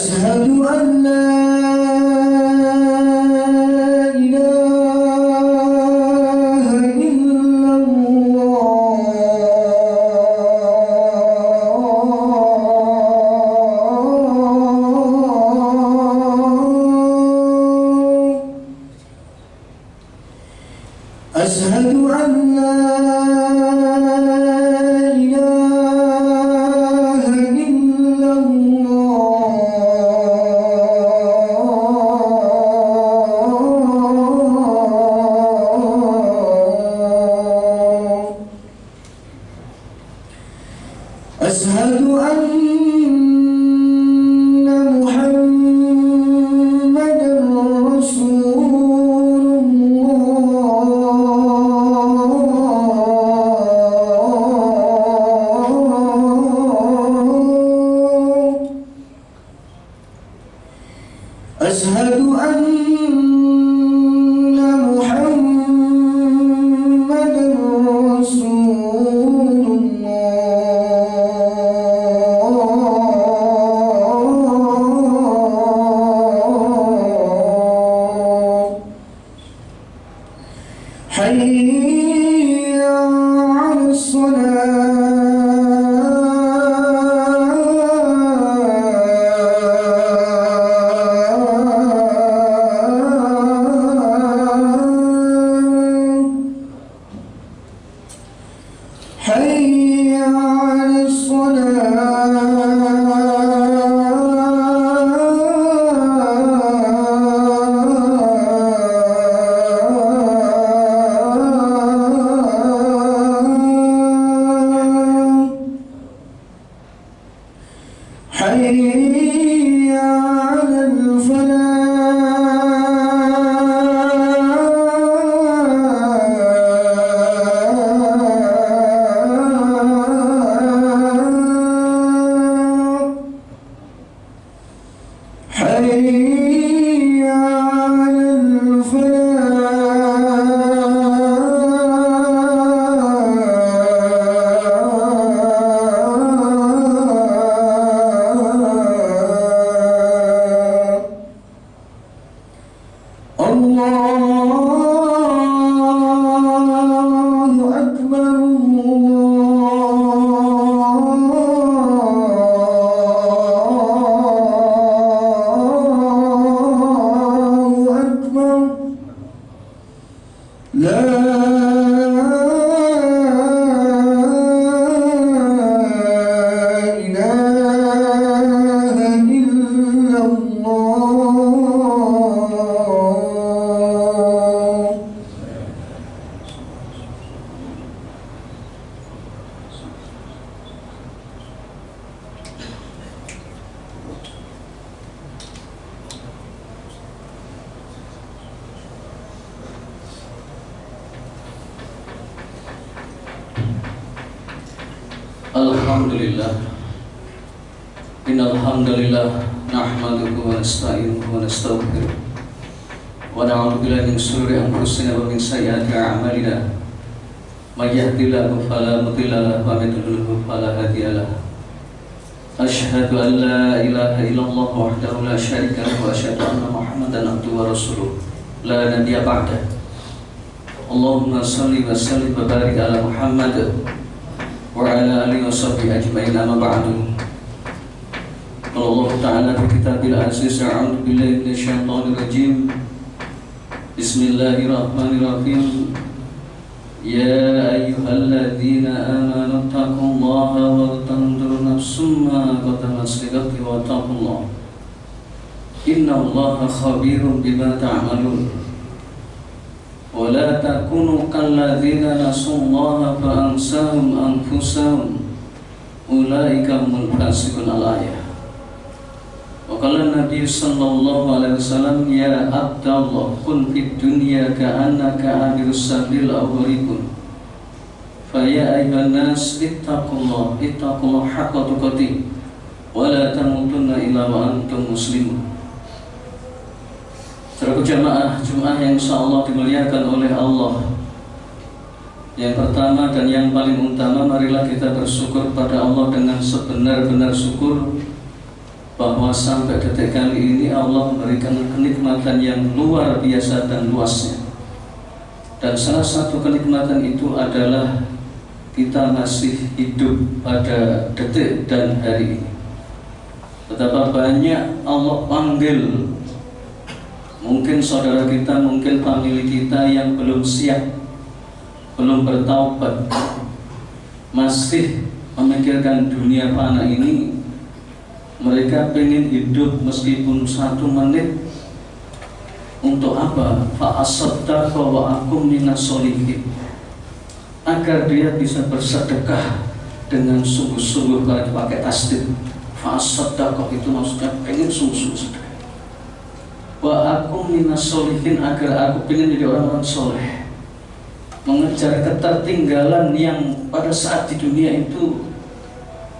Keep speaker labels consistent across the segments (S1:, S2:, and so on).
S1: أشهد أن لا أشهد أن لا إله إلا الله أشهد أن محمدا رسول أشهد أن محمدا رسول الله حي على حي على حي على حي على الله أكبر الله أكبر لا إله إلا الله
S2: Alhamdulillah, innal hamdalillah nahmaduhu wa nasta'inuhu wa nastaghfiruh wa na'udzu billahi min shururi anfusina wa min sayyiati a'malina may yahdihillahu fala mudilla lahu wa may yudlil fala hadiya lahu asyhadu an la ilaha illallah wahdahu la syarika lahu wa asyhadu anna muhammadan abduhu wa rasuluh la nabiyya ba'da. Allahumma shalli wa sallim wa barik ala Muhammad wa ala alihi wa sahbihi ajma'in, amma ba'du. Allah Ta'ala fi kitabil aziz, a'udzu billahi minasyaitonir rajim. Bismillahirrahmanirrahim. Ya ayyuhalladzina amanu taqullaha wa tanzur nafsum ma qaddamat lighadin wa taqullaha innallaha khabirum bima ta'malun. ولا تكونوا كالذين نسوا الله فأنساهم أنفسهم أولئك هم الفاسقون. الآية. وقال النبي صلى الله عليه وسلم يا عبد الله كن في الدنيا كأنك عابر السبيل أو غريب فيا أيها الناس اتقوا الله حق تقاته ولا تموتن إلا وأنتم مسلمون. Saudara jamaah Jumat yang insyaallah dimuliakan oleh Allah, yang pertama dan yang paling utama, marilah kita bersyukur pada Allah dengan sebenar-benar syukur bahwa sampai detik kali ini Allah memberikan kenikmatan yang luar biasa dan luasnya. Dan salah satu kenikmatan itu adalah kita masih hidup pada detik dan hari ini. Betapa banyak Allah panggil, mungkin saudara kita, mungkin famili kita yang belum siap, belum bertaubat, masih memikirkan dunia fana ini. Mereka pengen hidup meskipun 1 menit. Untuk apa? Fa'asaddaqa wa akum minas sholihin, agar dia bisa bersedekah dengan sungguh-sungguh. Kalau dipakai tasdid, fa'asaddaqa itu maksudnya pengen sungguh-sungguh sedekah. Wa akum minas sholihin, agar aku pengen jadi orang-orang soleh, mengejar ketertinggalan yang pada saat di dunia itu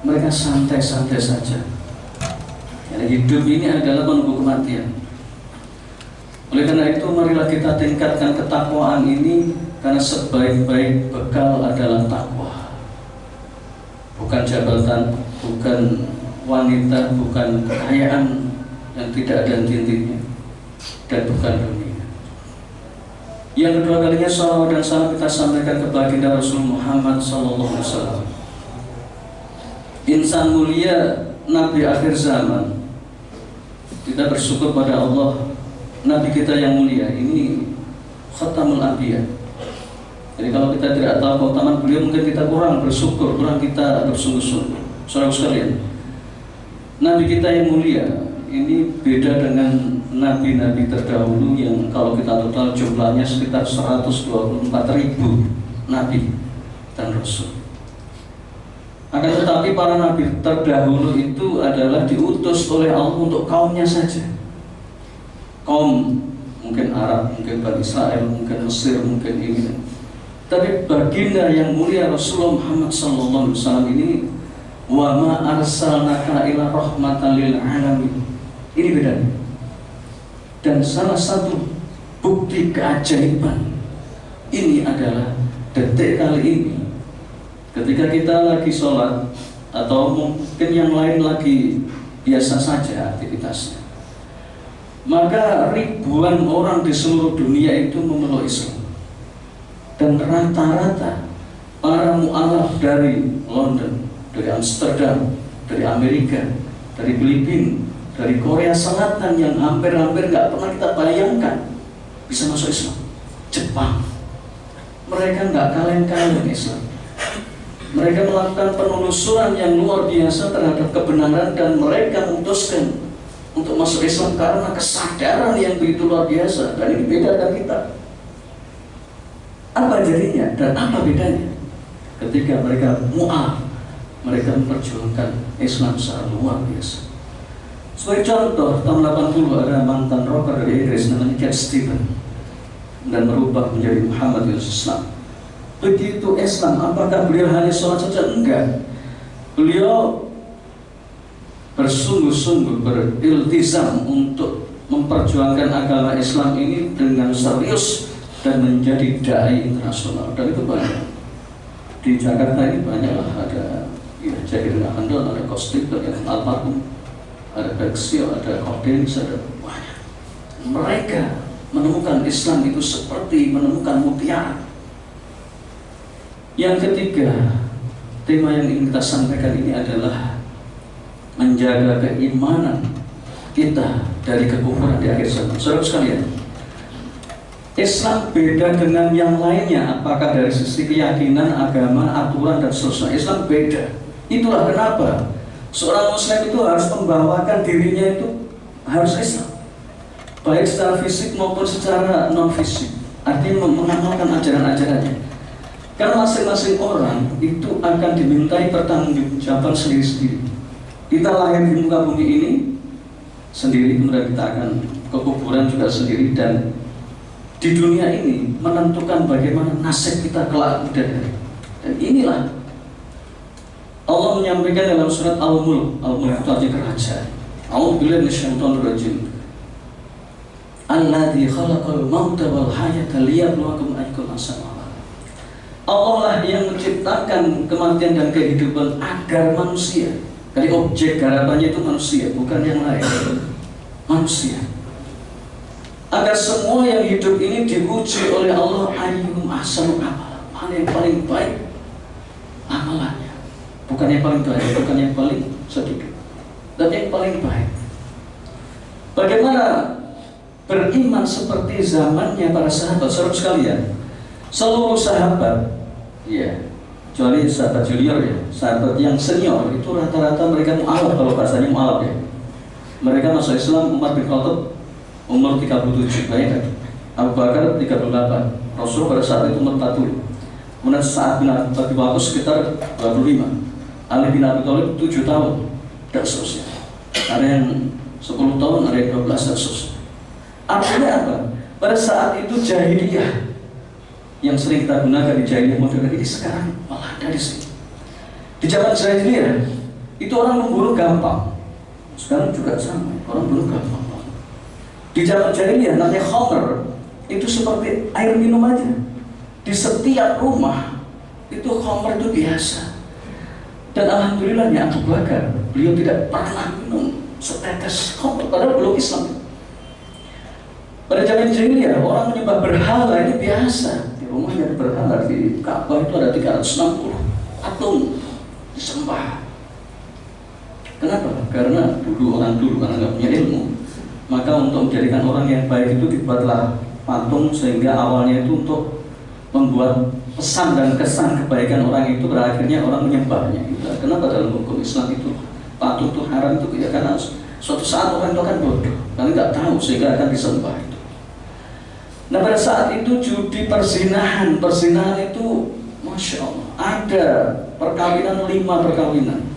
S2: mereka santai-santai saja. Karena hidup ini adalah menunggu kematian. Oleh karena itu, marilah kita tingkatkan ketakwaan ini, karena sebaik-baik bekal adalah takwa. Bukan jabatan, bukan wanita, bukan kekayaan yang tidak ada intinya, dan bukan dunia. Yang kedua kalinya, salawat dan salam kita sampaikan kepada baginda Rasul Muhammad SAW, insan mulia, Nabi akhir zaman. Kita bersyukur pada Allah, Nabi kita yang mulia ini Khatamul Anbiya. Jadi kalau kita tidak tahu keutamaan beliau, mungkin kita kurang bersyukur, kurang kita bersungguh-sungguh. Saudara sekalian, Nabi kita yang mulia ini beda dengan nabi-nabi terdahulu yang kalau kita total jumlahnya sekitar 124.000 nabi dan rasul. Akan tetapi para nabi terdahulu itu adalah diutus oleh Allah untuk kaumnya saja. Kaum mungkin Arab, mungkin Bani Israel, mungkin Mesir, mungkin ini. Tapi baginda yang mulia Rasulullah Muhammad SAW ini, wa ma arsalnaka ila rahmatan lil alamin. Ini bedanya. Dan salah satu bukti keajaiban ini adalah detik kali ini, ketika kita lagi sholat atau mungkin yang lain lagi biasa saja aktivitasnya, maka ribuan orang di seluruh dunia itu memeluk Islam. Dan rata-rata para mu'alaf dari London, dari Amsterdam, dari Amerika, dari Filipina, dari Korea Selatan yang hampir-hampir nggak pernah kita bayangkan bisa masuk Islam. Jepang, mereka nggak kaleng-kaleng Islam. Mereka melakukan penelusuran yang luar biasa terhadap kebenaran, dan mereka memutuskan untuk masuk Islam karena kesadaran yang begitu luar biasa. Dan ini beda dengan kita. Apa jadinya dan apa bedanya? Ketika mereka mu'ah, mereka memperjuangkan Islam secara luar biasa. Sebagai contoh, tahun 80 ada mantan rocker dari Inggris namanya Cat Stevens, dan merubah menjadi Muhammad Islam. Begitu Islam, apakah beliau hanya sholat saja? Enggak. Beliau bersungguh-sungguh beriltizam untuk memperjuangkan agama Islam ini dengan serius dan menjadi dai internasional. Dan itu banyak. Di Jakarta ini banyaklah, ada ya, Jagir Handal, ada Kostik, ada Almarhum, ada Bexio, ada Kodens, ada banyak. Mereka menemukan Islam itu seperti menemukan mutiara. Yang ketiga, tema yang ingin kita sampaikan ini adalah menjaga keimanan kita dari kekufuran di akhir zaman. Saudara sekalian, Islam beda dengan yang lainnya, apakah dari sisi keyakinan, agama, aturan, dan seterusnya. Islam beda. Itulah kenapa seorang Muslim itu harus membawakan dirinya itu harus Islam, baik secara fisik maupun secara non fisik. Artinya mengamalkan ajaran-ajarannya. Karena masing-masing orang itu akan dimintai pertanggungjawaban sendiri-sendiri. Kita lahir di muka bumi ini sendiri, kemudian kita akan ke kuburan juga sendiri, dan di dunia ini menentukan bagaimana nasib kita kelak dan inilah Allah menyampaikan dalam surat Al-Mulk. Al-Mulk itu artinya kerajaan. A'udzubillahi minasyaitonir rajim. Alladzi khalaqal mauta wal hayata liyabluwakum ayyukum ahsanu amala. Allah lah yang menciptakan kematian dan kehidupan agar manusia Jadi objek garapannya itu manusia, bukan yang lain. Manusia. Agar semua yang hidup ini diuji oleh Allah, ayyuhum ahsanu amala, mana yang paling baik amalannya. Bukan yang paling baik, bukan yang paling sedikit, tapi yang paling baik. Bagaimana beriman seperti zamannya para sahabat, saudara sekalian. Seluruh sahabat, ya, kecuali sahabat junior ya, sahabat yang senior itu rata-rata mereka mu'alaf, kalau bahasanya mu'alaf ya. Mereka masuk Islam Umar bin Khattab umur 37, bayangkan. Abu Bakar 38, Rasul pada saat itu umur 40. Kemudian Sa'ad bin Abi Waqqas sekitar 25, Ali bin Abi Thalib 7 tahun, dan seterusnya. Ada yang 10 tahun, ada yang 12, dan seterusnya. Artinya apa? Pada saat itu jahiliyah yang sering kita gunakan di jahiliyah modern ini sekarang malah dari sini. Di zaman jahiliyah itu orang membunuh gampang. Sekarang juga sama, orang membunuh gampang. Di zaman jahiliyah namanya khamr, itu seperti air minum aja. Di setiap rumah itu khamr itu biasa. Dan alhamdulillahnya Abu Bakar, beliau tidak pernah minum setetes khamr, padahal belum Islam. Pada zaman jahiliyah orang menyembah berhala ini biasa. Rumahnya berhala, di Ka'bah itu ada 360 patung disembah. Kenapa? Karena karena nggak punya ilmu, maka untuk menjadikan orang yang baik itu dibuatlah patung, sehingga awalnya itu untuk membuat pesan dan kesan kebaikan orang itu, berakhirnya orang menyembahnya. Kenapa dalam hukum Islam itu patung itu haram itu ya, karena suatu saat orang itu akan bodoh, karena nggak tahu sehingga akan disembah. Nah pada saat itu judi perzinahan itu Masya Allah, ada perkawinan 5 perkawinan.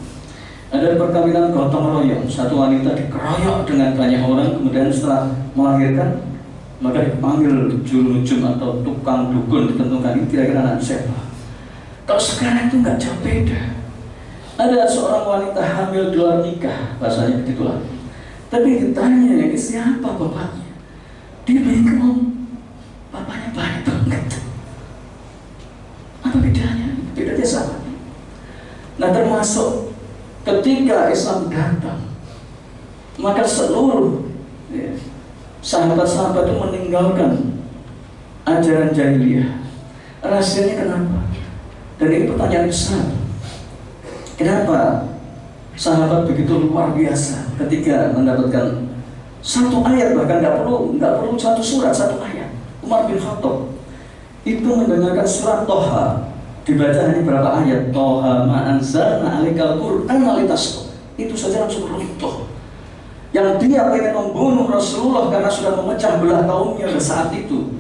S2: Ada perkawinan gotong royong, satu wanita dikeroyok dengan banyak orang, kemudian setelah melahirkan maka dipanggil juru-jum atau tukang dukun, ditentukan ini kira-kira anak siapa. Kalau sekarang itu nggak jauh beda. Ada seorang wanita hamil di luar nikah, bahasanya begitulah. Tapi ditanya, ini siapa bapaknya? Dia bingung. Bapaknya baik banget. Apa bedanya? Bedanya sama. Nah termasuk ketika Islam datang, maka seluruh sahabat-sahabat itu meninggalkan ajaran jahiliyah. Rahasianya kenapa? Dan ini pertanyaan besar. Kenapa sahabat begitu luar biasa ketika mendapatkan satu ayat, bahkan nggak perlu satu surat, satu ayat. Umar bin Khattab itu mendengarkan surat Toha, dibaca hanya berapa ayat, Toha ma anzalna alaikal qur'ana litashqa, itu saja langsung runtuh. Yang dia pengen membunuh Rasulullah karena sudah memecah belah kaumnya pada saat itu,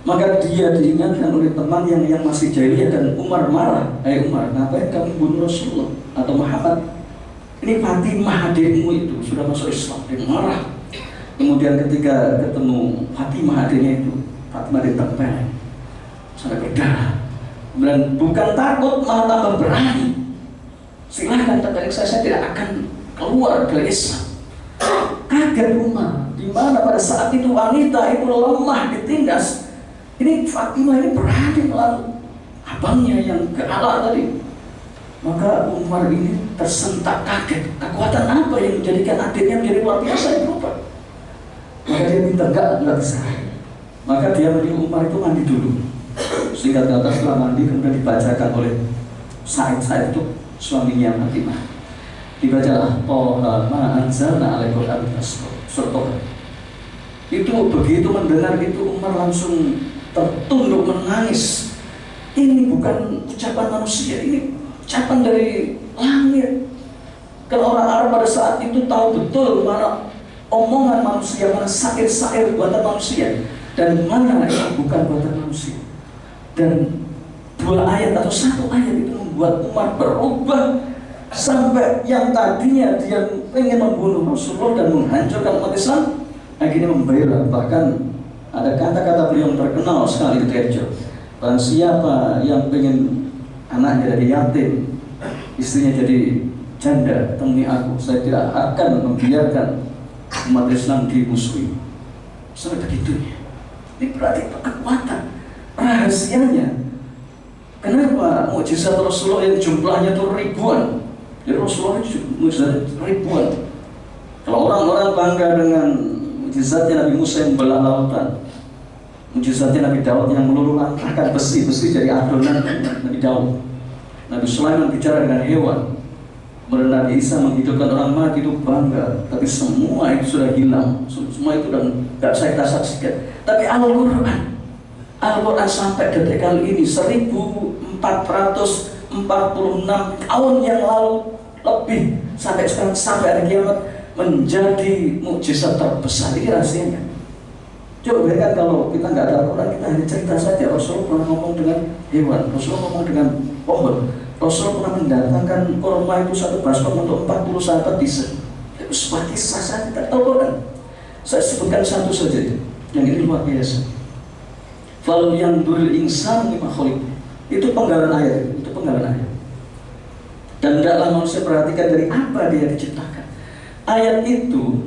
S2: maka dia diingatkan oleh teman yang masih jahiliyah, dan Umar marah. Umar, ngapain kamu bunuh Rasulullah atau Muhammad? Ini Fatimah adikmu itu sudah masuk Islam. Dia marah. Kemudian ketika ketemu Fatimah adiknya itu, Fatimah ditempel sampai berdarah. Dan bukan takut, malah tambah berani. Silahkan tempelin saya tidak akan keluar dari Islam. Kaget Umar, di mana pada saat itu wanita itu lemah ditindas. Ini Fatimah ini berani melawan abangnya yang galak tadi. Maka Umar ini tersentak kaget. Kekuatan apa yang menjadikan adiknya menjadi luar biasa yang berubah? Maka dia minta enggak bisa. Maka dia menyuruh Umar itu mandi dulu. Singkat kata setelah mandi kemudian dibacakan oleh Sa'id itu suaminya Fatimah. Dibacalah Toha ma anzalna alaikal qur'ana litashqa. Itu begitu mendengar itu Umar langsung tertunduk menangis. Ini bukan ucapan manusia, ini ucapan dari langit. Kalau orang Arab pada saat itu tahu betul mana omongan manusia, mana syair-syair buatan manusia, dan mana itu bukan buatan manusia. Dan 2 ayat atau 1 ayat itu membuat Umar berubah, sampai yang tadinya dia ingin membunuh Rasulullah dan menghancurkan umat Islam, akhirnya membela. Bahkan ada kata-kata beliau yang terkenal sekali di gereja. Dan siapa yang ingin anaknya jadi yatim, istrinya jadi janda, temui aku. Saya tidak akan membiarkan umat Islam dimusuhi. Sampai begitunya. Ini berarti kekuatan rahasianya. Kenapa mukjizat Rasulullah yang jumlahnya itu ribuan Jadi Rasulullah itu mukjizat ribuan. Kalau orang-orang bangga dengan mukjizatnya Nabi Musa yang membelah lautan, mukjizatnya Nabi Daud yang meluluhkan besi jadi adonan Nabi Daud, Nabi Sulaiman bicara dengan hewan, kemudian Nabi Isa menghidupkan orang mati, itu bangga. Tapi semua itu sudah hilang, semua itu dan tidak saya kita saksikan. Tapi Al-Quran sampai detik kali ini 1446 tahun yang lalu lebih sampai sekarang, sampai hari kiamat, menjadi mukjizat terbesar. Ini rahasianya. Coba bayangkan kalau kita nggak ada Al-Quran, kita hanya cerita saja. Rasulullah pernah ngomong dengan hewan, Rasulullah ngomong dengan pohon, Rasulullah pernah mendatangkan kurma itu satu baskom untuk 40 sahabat bisa. Itu sebuah kisah saja, tidak tahu Quran. Saya sebutkan satu saja, yang ini luar biasa. Falau yang duril insan lima khuliq. Itu penggalan ayat, Dan tidaklah manusia perhatikan dari apa dia diciptakan. Ayat itu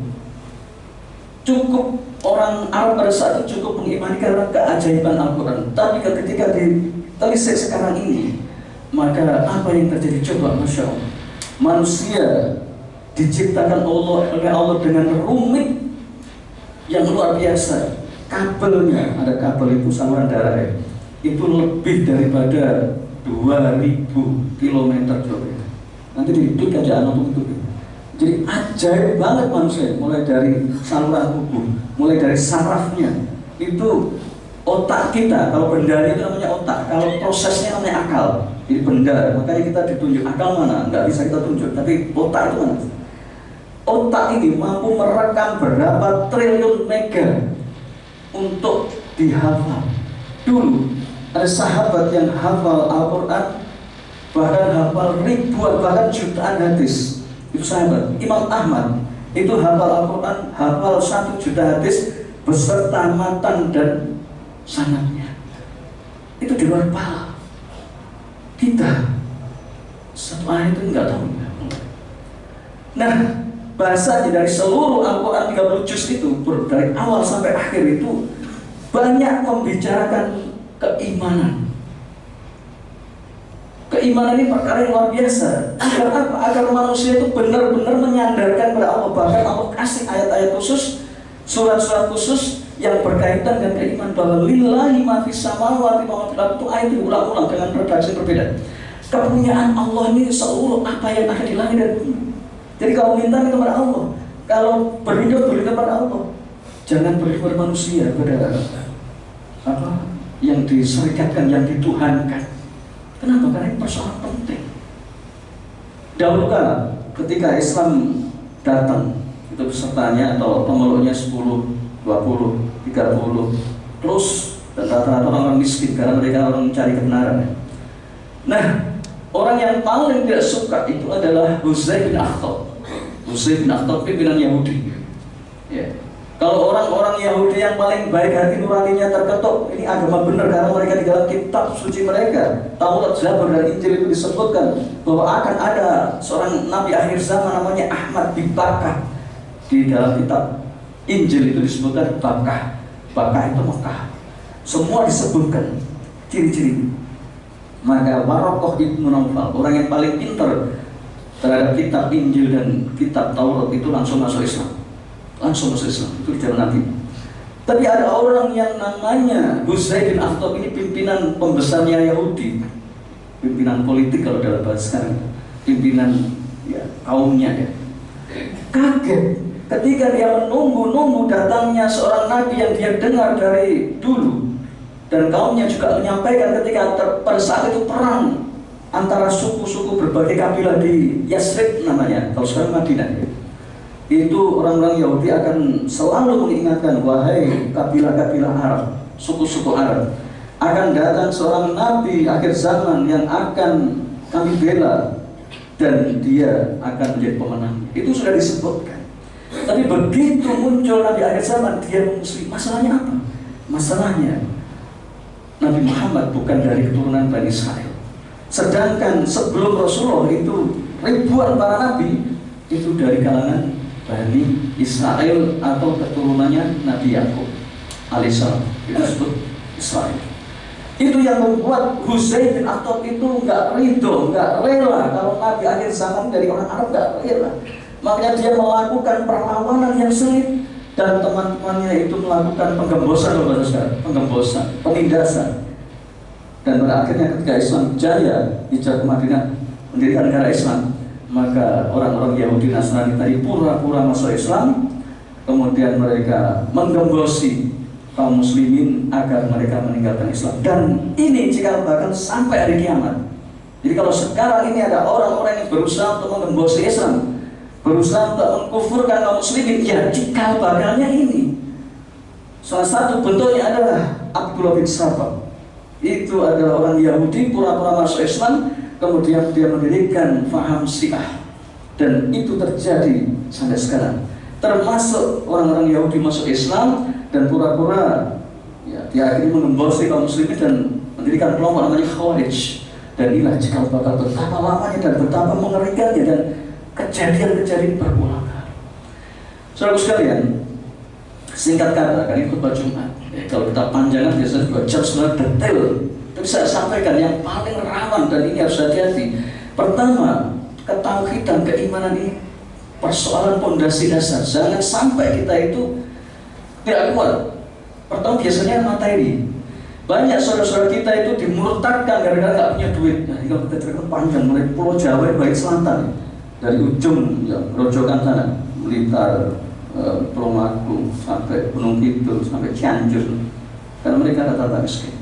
S2: cukup orang Arab pada saat itu cukup mengimani karena keajaiban Al-Quran. Tapi ketika ditelisik sekarang ini, maka apa yang terjadi? Coba, Masya Allah, manusia diciptakan oleh Allah dengan rumit yang luar biasa. Kabelnya, ada kabel itu saluran darah ya, itu lebih daripada 2000 km coba. Nanti diklik aja anak itu. Jadi ajaib banget manusia, mulai dari saluran tubuh, mulai dari sarafnya. Itu otak kita, kalau benda itu namanya otak, kalau prosesnya namanya akal. Jadi benda, makanya kita ditunjuk akal mana, nggak bisa kita tunjuk, tapi otak itu mana? Otak ini mampu merekam berapa triliun mega untuk dihafal. Dulu ada sahabat yang hafal Al-Quran, bahkan hafal ribuan, bahkan jutaan hadis. Itu sahabat. Imam Ahmad itu hafal Al-Quran, hafal 1 juta hadis beserta matan dan sanadnya. Itu di luar kepala kita. Satu ayat itu nggak tahu. Nah, bahasanya dari seluruh Al-Quran 30 juz itu, dari awal sampai akhir itu banyak membicarakan keimanan. Keimanan ini perkara yang luar biasa. Agar apa? Agar manusia itu benar-benar menyandarkan pada Allah. Bahkan Allah kasih ayat-ayat khusus, surat-surat khusus yang berkaitan dengan keimanan, bahwa lillahi ma fis samawati wa ma fil ardi. Itu ayat diulang-ulang dengan redaksi berbeda. Kepunyaan Allah ini seluruh apa yang ada di langit dan bumi. Jadi kalau minta kepada Allah, kalau berhidup kepada Allah, jangan berhidup kepada manusia, kepada apa yang diserikatkan, yang dituhankan. Kenapa? Karena ini persoalan penting. Dahulu kala ketika Islam datang, itu pesertanya atau pemeluknya 10, 20, 30, terus dan rata-rata orang miskin karena mereka orang mencari kebenaran. Nah, orang yang paling tidak suka itu adalah Huzail bin Akhtab. Huzail bin Akhtab pimpinan Yahudi. Ya. Kalau orang-orang Yahudi yang paling baik hati nuraninya terketuk, ini agama benar karena mereka di dalam kitab suci mereka, Taurat, Zabur dan Injil itu disebutkan bahwa akan ada seorang nabi akhir zaman namanya Ahmad bin Bakah. Di dalam kitab Injil itu disebutkan Bakah. Bakah itu Mekah. Semua disebutkan ciri-ciri. Maka Warokoh ibnu Naufal, orang yang paling pintar terhadap kitab Injil dan kitab Taurat, itu langsung masuk Islam. Langsung masuk Islam, itu di zaman Nabi. Tapi ada orang yang namanya Huzail bin Akhtab, ini pimpinan pembesarnya Yahudi, pimpinan politik kalau dalam bahasa sekarang, pimpinan ya, kaumnya ya. Kaget ketika dia menunggu datangnya seorang nabi yang dia dengar dari dulu, dan kaumnya juga menyampaikan ketika pada saat itu perang antara suku-suku berbagai kabilah di Yasrib namanya, kalau sekarang Madinah ya. Itu orang-orang Yahudi akan selalu mengingatkan, wahai kabilah-kabilah Arab, suku-suku Arab, akan datang seorang nabi akhir zaman yang akan kami bela dan dia akan menjadi pemenang. Itu sudah disebutkan. Tapi begitu muncul nabi akhir zaman, dia memusuhi. Masalahnya apa? Masalahnya Nabi Muhammad bukan dari keturunan Bani Israel. Sedangkan sebelum Rasulullah itu ribuan para nabi itu dari kalangan Bani Israel atau keturunannya Nabi Yakub alaihissalam. Itu disebut Israel.
S3: Itu yang membuat Husain bin Akhtab itu nggak ridho, nggak rela kalau Nabi akhir zaman dari orang Arab, nggak rela. Makanya dia melakukan perlawanan yang sulit, dan teman-temannya itu melakukan penggembosan, penggembosan, penindasan. Dan pada akhirnya ketika Islam jaya hijrah ke Madinah, mendirikan negara Islam, maka orang-orang Yahudi Nasrani tadi pura-pura masuk Islam, kemudian mereka menggembosi kaum muslimin agar mereka meninggalkan Islam. Dan ini jika bahkan sampai hari kiamat. Jadi kalau sekarang ini ada orang-orang yang berusaha untuk menggembosi Islam, berusaha untuk mengkufurkan kaum muslimin, ya jika bakalnya ini. Salah satu bentuknya adalah Abdullah bin Sabah. Itu adalah orang Yahudi pura-pura masuk Islam, kemudian dia mendirikan faham Syiah. Dan itu terjadi sampai sekarang. Termasuk orang-orang Yahudi masuk Islam dan pura-pura ya, dia akhirnya menggembosi kaum muslimin dan mendirikan kelompok namanya Khawarij. Dan inilah jika bakal betapa lamanya dan betapa mengerikannya, dan kejadian-kejadian berulang. Saudara sekalian, singkat kata, kan ini khutbah Jumat. Kalau kita panjangan biasanya 2 jam sebenarnya detail. Tapi saya sampaikan yang paling rawan dan ini harus hati-hati. Pertama, ketauhidan, keimanan ini persoalan pondasi dasar. Jangan sampai kita itu tidak kuat. Pertama biasanya materi. Banyak saudara-saudara kita itu dimurtadkan gara-gara nggak punya duit. Nah, kalau kita ceritakan panjang mulai Pulau Jawa baik selatan, dari ujung ya, Grojogan sana, Blitar, Pulau Magung sampai Gunung Kidul sampai Cianjur, karena mereka rata-rata miskin.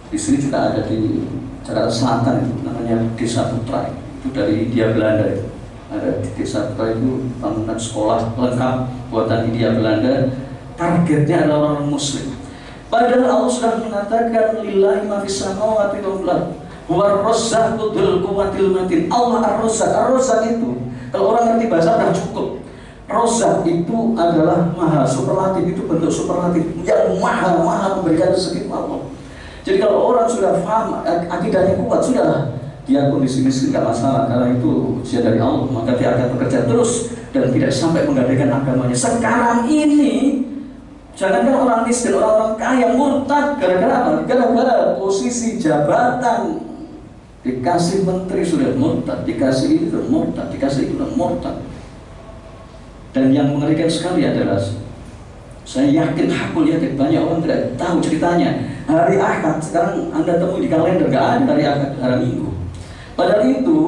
S3: Di sini juga ada di Jakarta Selatan itu namanya Desa Putra, itu dari Hindia Belanda itu. Ada di Desa Putra itu bangunan sekolah lengkap buatan Hindia Belanda. Targetnya adalah orang Muslim. Padahal Allah sudah mengatakan lillahi ma fis samawati wal ardh huwa ar-razzaqu dzul quwwatil matin. Allah ar-razzaq. Ar-razzaq itu kalau orang ngerti bahasa sudah cukup. Razzaq itu adalah maha, superlatif itu bentuk superlatif yang maha memberikan rezeki Allah. Jadi kalau orang sudah paham akidahnya kuat, sudah dia kondisi miskin nggak masalah, karena itu ujian dari Allah, maka dia akan bekerja terus dan tidak sampai menggadaikan agamanya. Sekarang ini jangankan orang miskin, orang-orang kaya murtad gara-gara apa? Gara-gara posisi jabatan, dikasih menteri sudah murtad, dikasih itu murtad, dikasih itu murtad. Dan yang mengerikan sekali adalah, saya yakin, hakul yakin banyak orang tidak tahu ceritanya. Hari Ahad sekarang Anda temui di kalender, nggak ada hari Ahad, hari Minggu. Padahal itu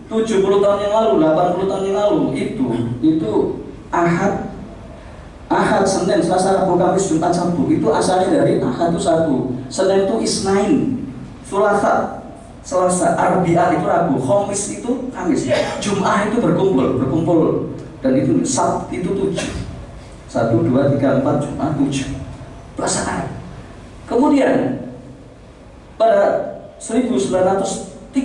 S3: 70 tahun yang lalu, 80 tahun yang lalu itu Ahad, Senin, Selasa, Rabu, Kamis, Jumat, Sabtu. Itu asalnya dari Ahad itu satu, Senin itu Isnain, Selasa, Arbi'a itu Rabu, Khamis itu Kamis, Jumat itu berkumpul. Dan itu Sabtu itu 7. 1, 2, 3, 4, Jumat 7. Pelaksanaan. Kemudian pada 1930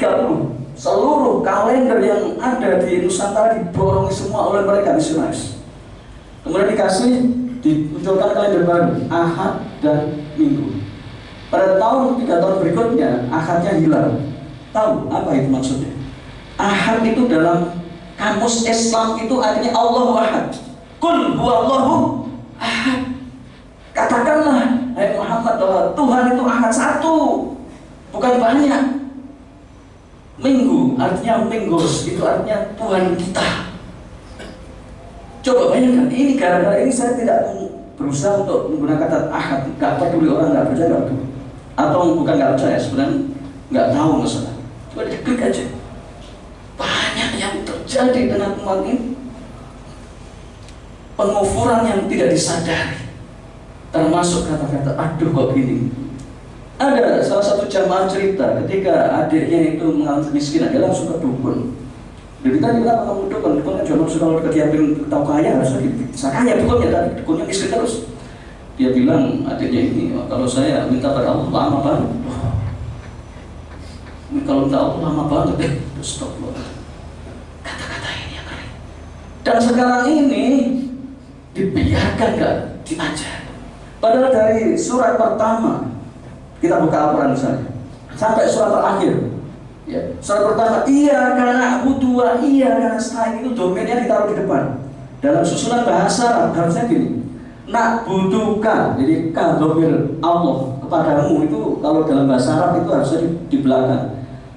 S3: seluruh kalender yang ada di Nusantara diborongi semua oleh mereka misionaris. Kemudian dimunculkan kalender baru, Ahad dan Minggu. Pada 3 tahun berikutnya Ahadnya hilang. Tahu apa itu maksudnya? Ahad itu dalam kamus Islam itu artinya Allahu Ahad. Qul huwallahu ahad. Katakanlah, hai Muhammad, bahwa Tuhan itu ahad, satu, bukan banyak. Minggu artinya Mingus, itu artinya Tuhan kita. Coba bayangkan, ini gara-gara ini saya tidak berusaha untuk menggunakan kata ahad. Gak peduli orang gak percaya, gak peduli. Atau bukan gak percaya, sebenarnya gak tahu masalah. Coba diklik aja. Banyak yang terjadi dengan umat ini, pengufuran yang tidak disadari, termasuk kata-kata aduh kok gini. Ada salah satu jamaah cerita ketika adiknya itu mengalami kemiskinan, dia langsung ke dukun. Dia bilang kamu dukun kan cuma kalau ketiapin tahu kaya saya kaya dukunnya, tapi dukunnya miskin terus. Dia bilang adiknya ini, kalau saya minta pada Allah lama banget. Kalau minta Allah lama banget, stop loh. Kata-kata ini yang keren. Dan sekarang ini dibiarkan gak diajar. Padahal dari surat pertama, kita buka Al-Quran misalnya, sampai surat terakhir, ya, surat pertama, iya karena butuh, iya karena selain itu domainnya ditaruh di depan. Dalam susunan bahasa harusnya gini, nak butuhkan, jadi kan domir Allah, kepadamu itu kalau dalam bahasa Arab itu harusnya di belakang.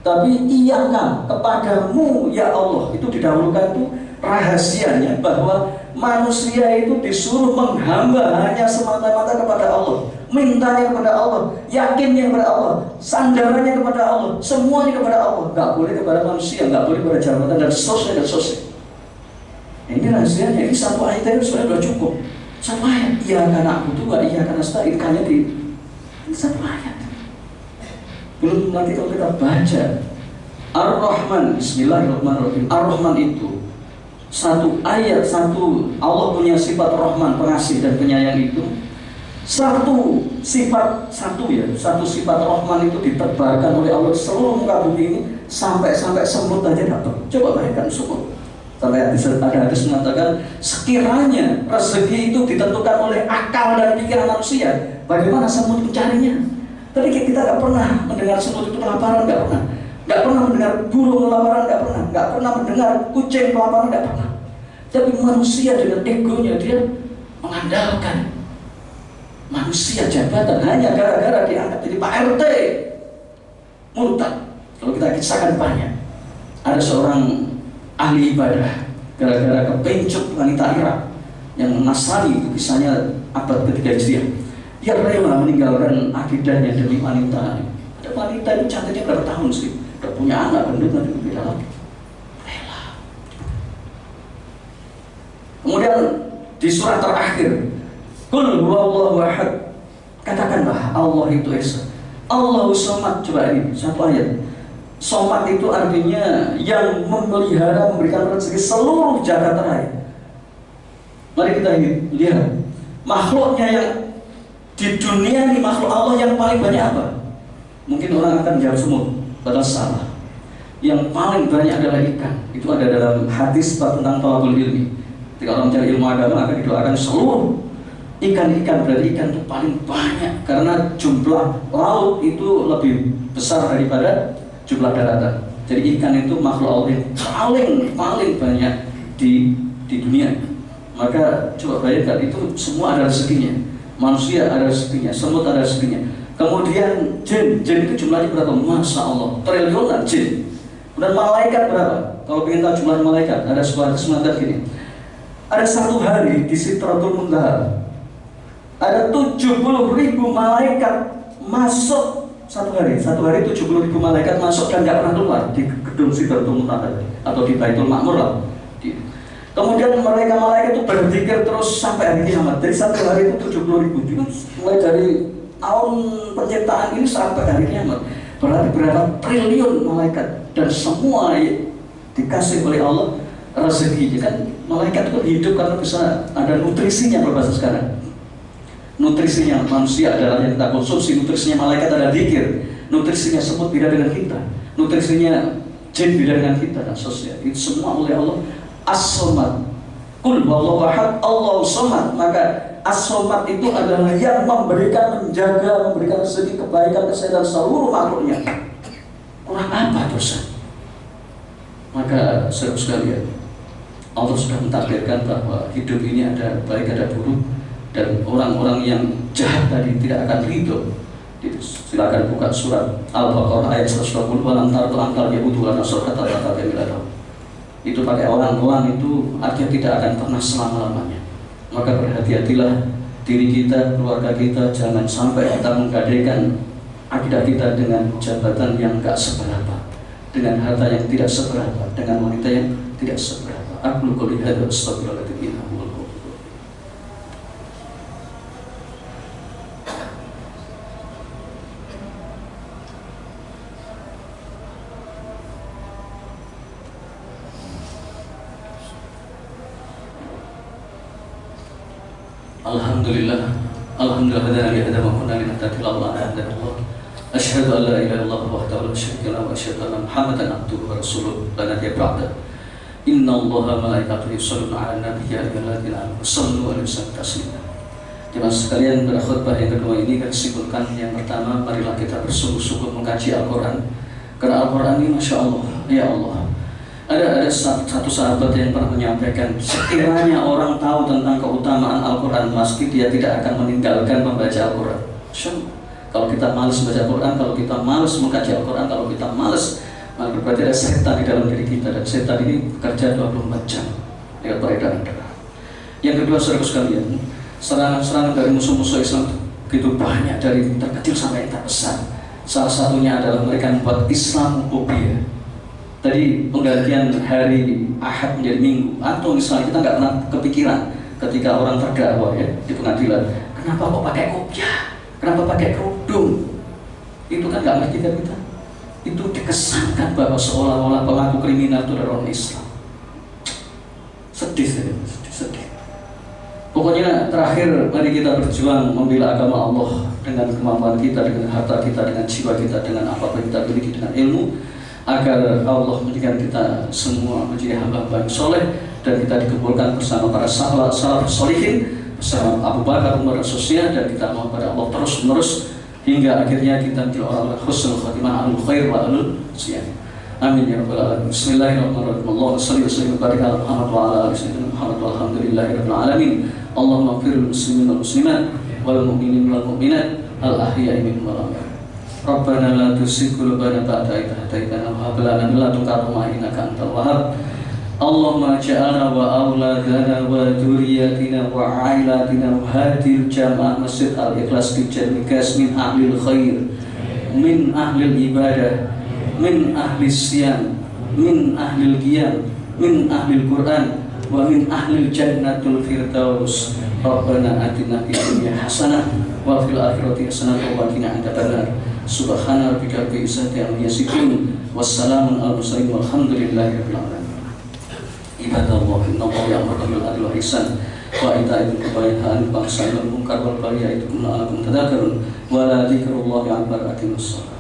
S3: Tapi iyaka, kepadamu ya Allah, itu didahulukan itu rahasianya bahwa manusia itu disuruh menghamba hanya semata-mata kepada Allah, mintanya kepada Allah, yakinnya kepada Allah, sandarannya kepada Allah, semuanya kepada Allah, nggak boleh kepada manusia, nggak boleh kepada jabatan dan seterusnya dan seterusnya. Ini rahasianya, ini satu ayat itu sebenarnya sudah cukup. Satu ayat, iya karena aku tuh, iya karena nasta'in, hanya di satu ayat. Belum nanti kalau kita baca Ar-Rahman, Bismillahirrahmanirrahim. Ar-Rahman itu satu ayat, satu Allah punya sifat Rahman, pengasih dan penyayang itu. Satu sifat Rahman itu ditebarkan oleh Allah seluruh muka bumi ini sampai semut aja dapat. Coba bayangkan semut. Sampai ada hadis mengatakan sekiranya rezeki itu ditentukan oleh akal dan pikiran manusia, bagaimana semut mencarinya? Tapi kita nggak pernah mendengar semut itu kelaparan, nggak pernah mendengar burung kelaparan, nggak pernah mendengar kucing kelaparan, nggak pernah. Tapi manusia dengan egonya dia mengandalkan manusia jabatan hanya gara-gara diangkat jadi Pak RT murtad. Kalau kita kisahkan banyak, ada seorang ahli ibadah gara-gara kepencut wanita Irak yang Nasrani, itu kisahnya abad ketiga Hijriah. Dia rela meninggalkan akidahnya demi wanita. Ada wanita itu cantiknya berapa tahun sih? Udah punya anak, gendut nanti berbeda lagi. Rela. Kemudian di surat terakhir, Qul huwallahu ahad. Katakanlah Allah itu esa. Allahu somad. Coba ini satu ayat. Somad itu artinya yang memelihara, memberikan rezeki seluruh jagat raya. Mari kita lihat makhluknya yang di dunia ini, makhluk Allah yang paling banyak apa? Mungkin orang akan jawab semut, padahal salah. Yang paling banyak adalah ikan. Itu ada dalam hadis tentang thalabul ilmi. Ketika orang mencari ilmu agama akan didoakan seluruh ikan-ikan, berarti ikan itu paling banyak karena jumlah laut itu lebih besar daripada jumlah daratan. Jadi ikan itu makhluk Allah yang paling banyak di dunia. Maka coba bayangkan, itu semua ada rezekinya. Manusia ada rezekinya, semut ada rezekinya. Kemudian jin itu jumlahnya berapa? Masya Allah, triliunan jin. Dan malaikat berapa? Kalau ingin tahu jumlah malaikat, ada sebuah hadis mengatakan gini. Ada satu hari di Sidratul Muntaha, ada 70.000 malaikat masuk satu hari 70.000 malaikat masuk dan nggak pernah keluar di gedung Sidratul Muntaha atau di Baitul Ma'mur lah. Kemudian malaikat itu berzikir terus sampai hari kiamat. Dari satu hari itu 70.000, mulai dari tahun penciptaan ini sampai hari kiamat. Berarti berapa triliun malaikat, dan semua dikasih oleh Allah rezeki. Kan malaikat itu hidup karena bisa ada nutrisinya, berbahasa sekarang. Nutrisinya manusia adalah yang kita konsumsi, nutrisinya malaikat ada zikir, nutrisinya semut beda dengan kita, nutrisinya jin beda dengan kita, dan seterusnya. Itu semua oleh Allah. As-Somad. Qul huwallahu ahad, Allahu somad. Maka As-Somad itu adalah yang memberikan, menjaga, memberikan rezeki, kebaikan, kesehatan seluruh makhluknya. Kurang apa dosa? Maka saudara sekalian, Allah sudah mentakdirkan bahwa hidup ini ada baik ada buruk, dan orang-orang yang jahat tadi tidak akan ridho. Silakan buka surat Al-Baqarah ayat 120. Walam tartu angkal yahudu wa nasr kata itu pakai orang itu artinya tidak akan pernah selama-lamanya. Maka berhati-hatilah diri kita, keluarga kita, jangan sampai kita menggadaikan akidah kita dengan jabatan yang gak seberapa, dengan harta yang tidak seberapa, dengan wanita yang tidak seberapa. Aku qouli hadza astaghfirullahaladzim. Alhamdulillah hadana li hadza ma kunna linahtadiya laula an hadana Allah. Asyhadu an la ilaha illallah wahdahu la syarika lahu wa asyhadu anna Muhammadan abduhu wa rasuluhu la nabiyya ba'da. Inna Allaha wa malaikatahu yusholluna 'alan nabi ya ayyuhalladzina amanu shallu 'alaihi wa sallimu taslima. Jemaah sekalian, pada khutbah yang kedua ini kita simpulkan yang pertama, marilah kita bersungguh-sungguh mengkaji Al-Qur'an. Karena Al-Qur'an ini Masya Allah, ya Allah. Ada satu sahabat yang pernah menyampaikan, sekiranya orang tahu tentang keutamaan Al-Quran, meski dia tidak akan meninggalkan membaca Al-Quran.
S2: Kalau kita malas baca Quran, kalau kita malas mengkaji Al-Quran, kalau kita malas, maka berarti ada setan di dalam diri kita, dan setan ini bekerja 24 jam lewat peredaran darah. Yang kedua, saudara sekalian, serangan-serangan dari musuh-musuh Islam begitu banyak, dari terkecil sampai yang terbesar. Salah satunya adalah mereka membuat Islamophobia. Tadi penggantian hari Ahad menjadi Minggu, atau misalnya kita nggak pernah kepikiran ketika orang terdakwa ya di pengadilan, kenapa kok pakai kopiah, kenapa pakai kerudung? Itu kan nggak ngerti kan kita. Itu dikesankan bahwa seolah-olah pelaku kriminal itu adalah orang Islam. Sedih, sedih. Pokoknya terakhir, mari kita berjuang membela agama Allah dengan kemampuan kita, dengan harta kita, dengan jiwa kita, dengan apapun kita miliki, dengan ilmu, agar Allah menjadikan kita semua menjadi hamba-hamba yang soleh, dan kita dikumpulkan bersama para salafus sholihin, bersama Abu Bakar, Umar, Rasulullah, dan kita mohon pada Allah terus menerus hingga akhirnya kita menjadi orang husnul khatimah, alul khair wa alul siyam. Amin ya rabbal alamin. Bismillahirrahmanirrahim. Allahumma shalli wa sallim wa barik ala Muhammad wa ala ali sayyidina Muhammad walhamdulillahirabbil alamin. Allahumma ighfiril muslimin wal muslimat wal mu'minin wal mu'minat al ahya'i minhum wal amwat. Rabbana la tuzigh qulubana ba'da idh hadaytana wa hab lana min ladunka rahmah innaka antal wahhab. Allahumma ja'alna wa auladana wa dzurriyyatina wa 'ailatina wa hadil jamaah Masjid Al-Ikhlas bijamikas min ahlil khair, min ahlil ibadah, min ahli siyam, min ahlil qiyam, min ahlil Quran, wa min ahlil jannatul firdaus. Rabbana atina fid dunya hasanah wa fil akhirati hasanah wa qina adzabannar. Subhana rabbika rabbil izzati amma yasifun, wassalamun alal mursalin walhamdulillahi rabbil alamin. Ibadallah, innallaha ya'muru bil adli wal ihsan wa ita'i dzil qurba wa yanha 'anil fahsya'i wal munkar wal baghi ya'idukum la'allakum tadhakkarun wa la dzikrullahi akbar. Aqimus shalah.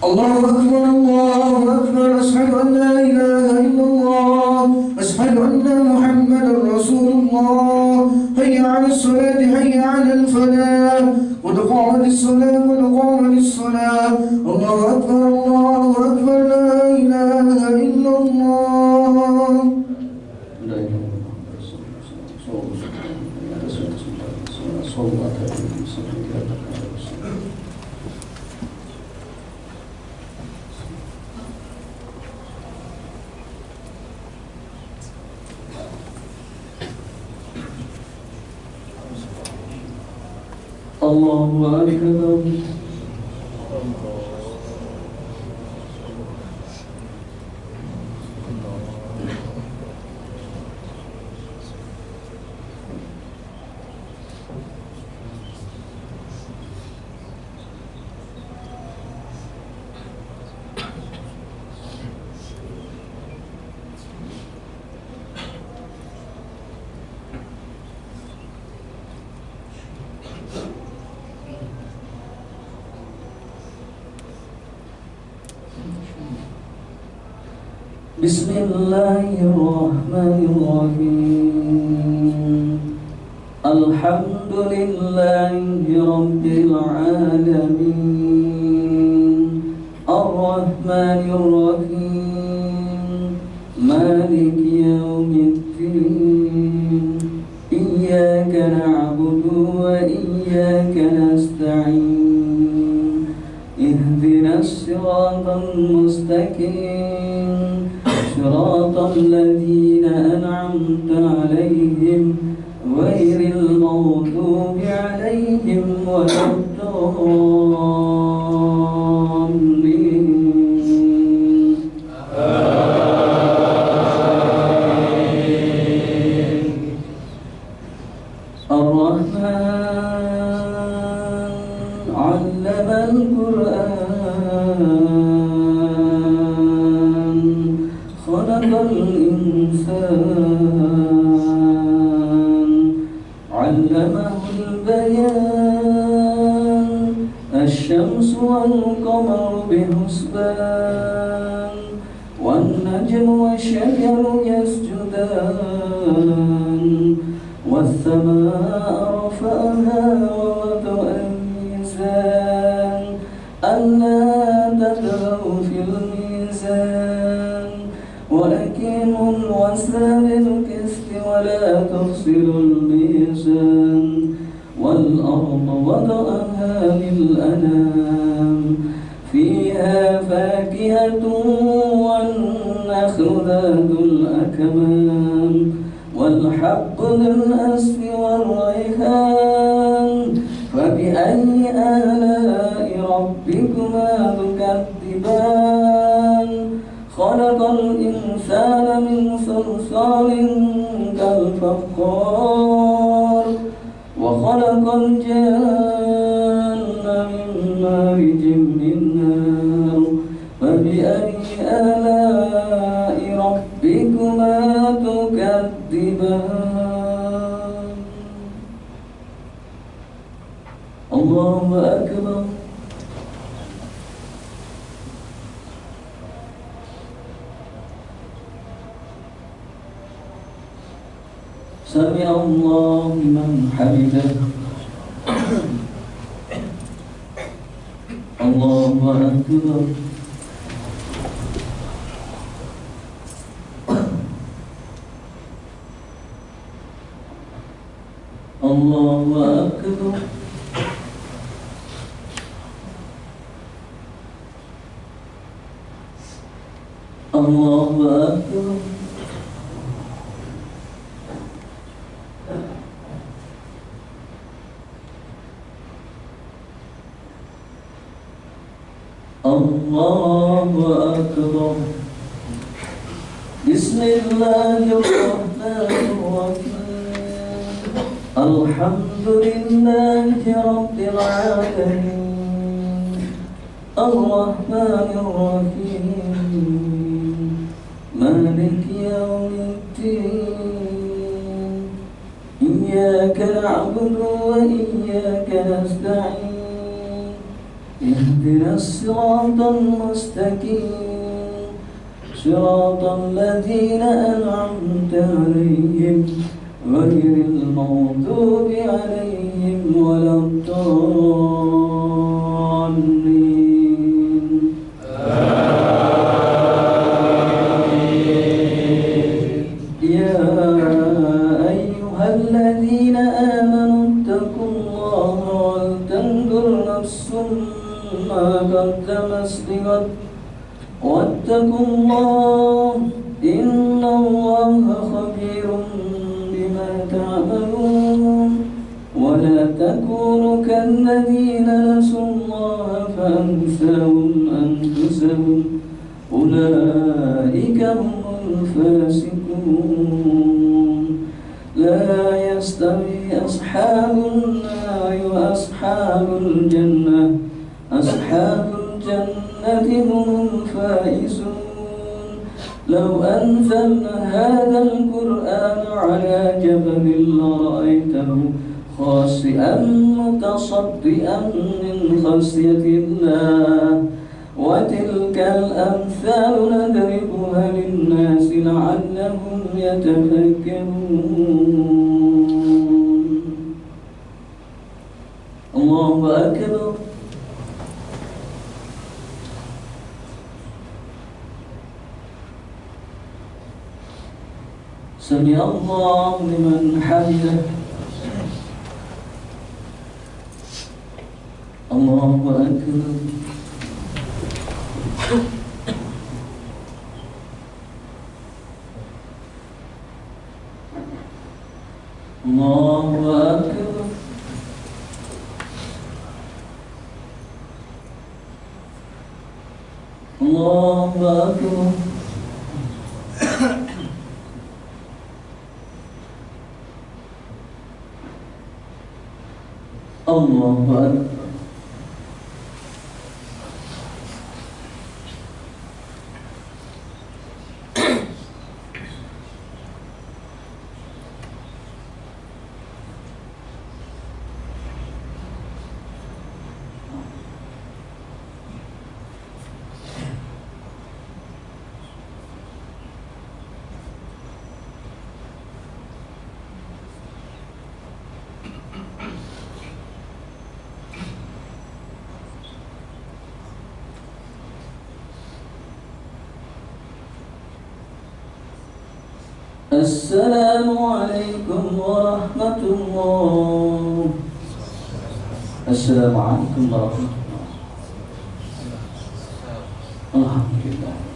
S1: الله أكبر الله أكبر أشهد أن لا إله إلا الله أشهد أن محمدا رسول الله حي على الصلاة حي على الفلاح قد قامت الصلاة قد قامت الصلاة الله أكبر الله أكبر لا إله إلا الله.
S2: Allahu akbar. Bismillahirrahmanirrahim. Alhamdulillahi rabbil alamin. Ar-Rahmanir-Rahim. Maliki yaumiddin. Iyyaka na'budu wa iyyaka nasta'in. Ihdinas siratal mustaqim. صراط الذين أنعمت عليهم غير المغضوب عليهم ولا الضالين. الرحمن علم القرآن خلق الإنسان علمه البيان الشمس والقمر بحسبان والنجم والشجر يسجدان والسماء رفعها ووضع الميزان ألا تطغوا في الميزان وأقيموا الوزن بالقسط ولا تخسروا الميزان والأرض وضعها للأنام فيها فاكهة والنخل ذات الأكمام والحب ذو الأسف والريحان فبأي آلاء ربكما تكذبان خلق الإنسان من صلصال كالفخار وخلق الجان من مارج من نار فبأي آلاء ربكما تكذبان الله أكبر سمع الله لمن حمده الله أكبر الله أكبر الله أكبر الله أكبر بسم الله الرحمن الرحيم الحمد لله رب العالمين الرحمن الرحيم مالك يوم الدين إياك نعبد وإياك نستعين اهدنا الصراط المستقيم صراط الذين أنعمت عليهم غير المغضوب عليهم ولا الضالين يا أيها الذين آمنوا اتقوا الله ولتنظر نفس ما قدمت لغد واتقوا الله إن الله خبير بما تعملون ولا تكونوا كالذين نسوا الله فأنساهم أنفسهم أولئك هم الفاسقون لا يستوي أصحاب النار وأصحاب الجنة أصحاب الجنة هم الفائزون لو أنزلنا هذا القرآن على جبل لرأيته خاشعا متصدعا من خشية الله وتلك الأمثال نضربها للناس لعلهم يتفكرون الله أكبر سمع الله لمن حمده الله أكبر الله أكبر الله أكبر الله أكبر السلام عليكم ورحمة الله Assalamualaikum warahmatullahi wabarakatuh. Alhamdulillah.